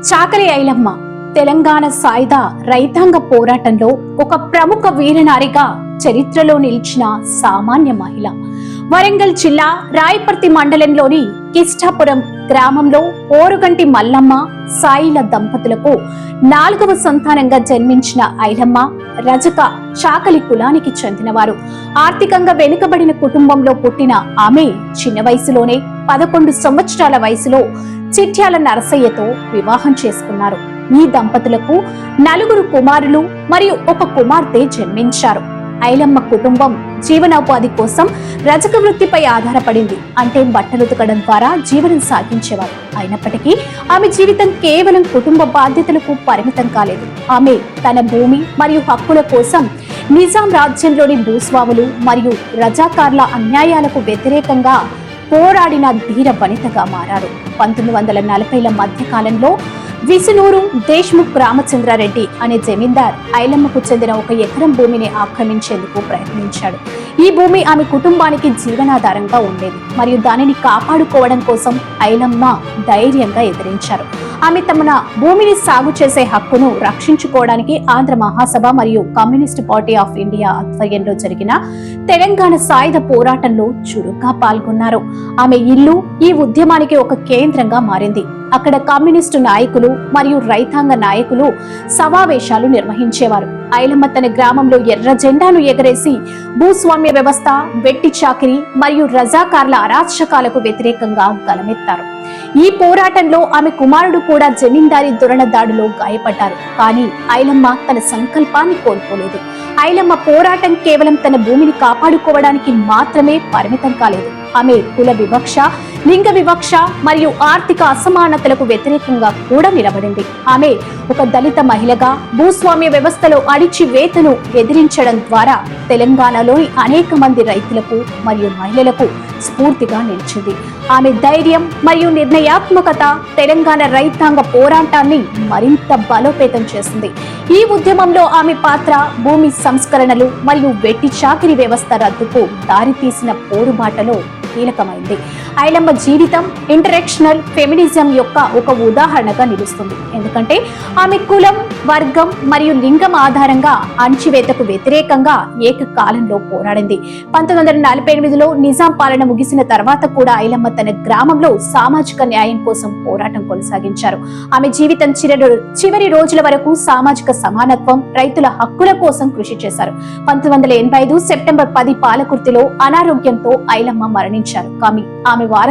చాకలి ఐలమ్మ తెలంగాణ సాయుధ రైతాంగ పోరాటంలో ఒక ప్రముఖ వీరనారిగా చరిత్రలో నిలిచిన సామాన్య మహిళ. వరంగల్ జిల్లా రాయపర్తి మండలంలోని కిష్టాపురం గ్రామంలో ఓరుగంటి మల్లమ్మ సాయిల దంపతులకు 4వ సంతానంగా జన్మించిన ఐలమ్మ రజక చాకలి కులానికి చెందినవారు. ఆర్థికంగా వెనుకబడిన కుటుంబంలో పుట్టిన ఆమె చిన్న వయసులోనే 11 సంవత్సరాల వయసులో చిట్యాల నరసయ్యతో వివాహం చేసుకున్నారు. ఈ దంపతులకు 4 కుమారులు మరియు 1 కుమార్తె జన్మించారు. ఐలమ్మ కుటుంబం జీవనోపాధి కోసం రజక వృత్తిపై ఆధారపడింది. అంటే బట్టలు ఉతకడం ద్వారా జీవనం సాగించేవారు. అయినప్పటికీ ఆమె జీవితం కేవలం కుటుంబ బాధ్యతలకు పరిమితం కాలేదు. ఆమె తన భూమి మరియు హక్కుల కోసం నిజాం రాజ్యంలోని భూస్వాములు మరియు రజాకార్ల అన్యాయాలకు వ్యతిరేకంగా పోరాడిన ధీర వనితగా మారారు. 1940ల మధ్య కాలంలో విసునూరు దేశ్ముఖ్ రామచంద్రారెడ్డి అనే జమీందార్ ఐలమ్మకు చెందిన 1 ఎకరం భూమిని ఆక్రమించేందుకు ప్రయత్నించాడు. ఈ భూమి ఆమె కుటుంబానికి జీవనాధారంగా ఉండేది మరియు దానిని కాపాడుకోవడం కోసం ఐలమ్మ ధైర్యంగా ఎదిరించారు. ఆమె తమ భూమిని సాగు చేసే హక్కును రక్షించుకోవడానికి ఆంధ్ర మహాసభ మరియు కమ్యూనిస్ట్ పార్టీ ఆఫ్ ఇండియా ఆధ్వర్యంలో జరిగిన తెలంగాణ సాయుధ పోరాటంలో చురుగ్గా పాల్గొన్నారు. ఆమె ఇల్లు ఈ ఉద్యమానికి ఒక కేంద్రంగా మారింది. అక్కడ కమ్యూనిస్టు నాయకులు మరియు రైతాంగ నాయకులు సమావేశాలు నిర్వహించేవారు. ఐలమ్మ తన గ్రామంలో ఎర్ర జెండాను ఎగరేసి భూస్వామ్య వ్యవస్థ, వెట్టి చాకిరీ మరియు రజాకార్ల అరాచకాలకు వ్యతిరేకంగా గలమెత్తారు. ఈ పోరాటంలో ఆమె కుమారుడు కూడా జమీందారీ దొరల దాడిలో గాయపడ్డారు. కానీ ఐలమ్మ తన సంకల్పాన్ని కోల్పోలేదు. ఐలమ్మ పోరాటం కేవలం తన భూమిని కాపాడుకోవడానికి మాత్రమే పరిమితం కాలేదు. ఆమె కుల వివక్ష, లింగ వివక్ష మరియు ఆర్థిక అసమానతలకు వ్యతిరేకంగా కూడా నిలబడింది. ఆమె ఒక దళిత మహిళగా భూస్వామ్య వ్యవస్థలో అణిచివేతను ఎదిరించడం ద్వారా తెలంగాణలోని అనేక మంది రైతులకు మరియు మహిళలకు స్ఫూర్తిగా నిలిచింది. ఆమె ధైర్యం మరియు నిర్ణయాత్మకత తెలంగాణ రైతాంగ పోరాటాన్ని మరింత బలోపేతం చేసింది. ఈ ఉద్యమంలో ఆమె పాత్ర భూమి సంస్కరణలు మరియు వెట్టి చాకిరీ వ్యవస్థ రద్దుకు దారితీసిన పోరుబాటలో కీలకమైంది. ఐలమ్మ జీవితం ఇంటరెక్షనల్ ఫెమినిజం యొక్క ఒక ఉదాహరణగా నిలుస్తుంది. ఎందుకంటే ఆమె కులం, వర్గం మరియు లింగం ఆధారంగా అణచివేతకు వ్యతిరేకంగా ఏకకాలంలో పోరాడింది. 1948లో నిజాం పాలన ముగిసిన తర్వాత కూడా ఐలమ్మ తన గ్రామంలో సామాజిక న్యాయం కోసం పోరాటం కొనసాగించారు. ఆమె జీవితం చివరి రోజుల వరకు సామాజిక సమానత్వం, రైతుల హక్కుల కోసం కృషి చేశారు. 1985 సెప్టెంబర్ 10 పాలకుర్తిలో అనారోగ్యంతో ఐలమ్మ మరణించారు. కానీ ఆమె